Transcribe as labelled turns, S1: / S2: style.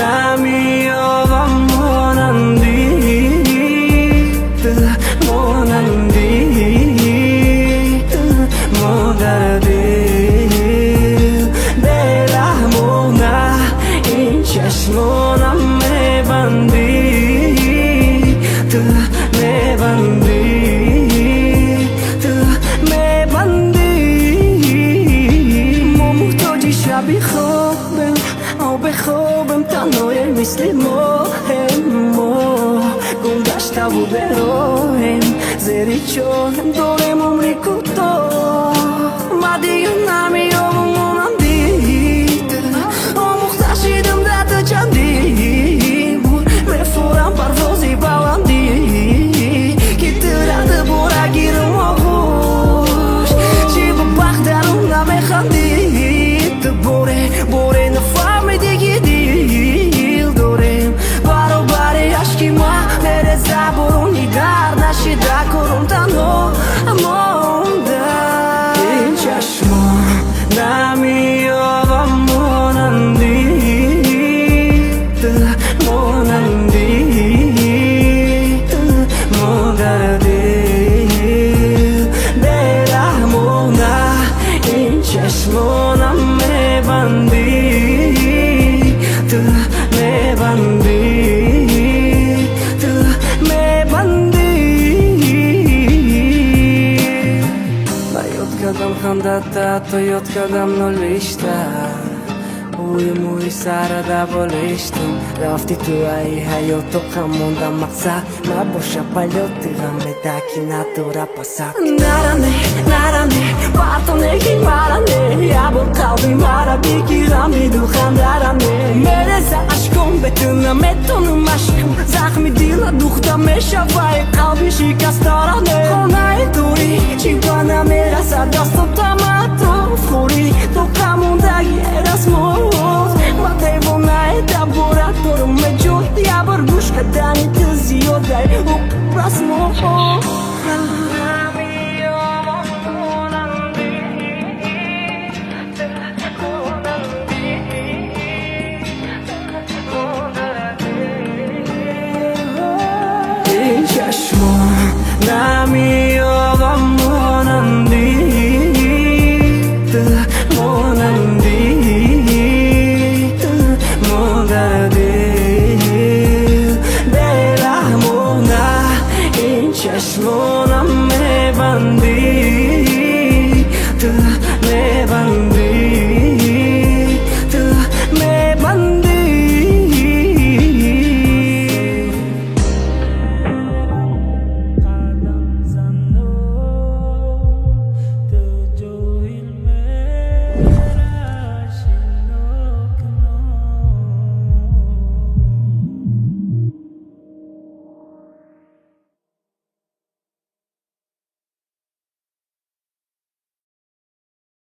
S1: نمیابم مانندی دل مانندی مادر دل برهمونه این چشمانم میبندی دل میبندی دل میبندی ما محتاجی شبی خوابم او بخوابم تنهای مثل ما گم گشته و براهم زیری چون دارم عمری کوتاه ما دیگه نمیابم مانندی آموخته شدم در تو چندی میفورم پروازی بلندی که تو رد باره گیرم آغوش چی به بخترم نمیخندی تو باره نفهمیدی که دیل دارم برابر عشقی ما میره زبورونی در نشیده کرم تنها مانده این چشما نمیابم مانندی دل مانندی مادر دل برهمونه این چشمانم میبندی دل میبندی دل میبندی من یاد کردم خندت تو یاد کردم نوشتن بوی موی سر بالشتم رفتی تو ای حیات و خموندم مقصد نباشه پلیاتی غمه دکی نداره پسد نرانه بارتو نگی مرانه یا با قلبی مرا بگی غمی دو خندرانه مرزه عشقم بتونم میتونم عشقم زخمی دیل دوخته میشه وای قلبی شکست دارانه خونه دوری چی با نمیرسه دست و تمتو خوری تو خموندگی رسمو ما دیوانه دبورت دارم مجود یا بر گوش کدنی تو زیاده و رسمو این چشما نمیابم مانندی دل مانندی مادر دل برهمونه این چشمانم میبندی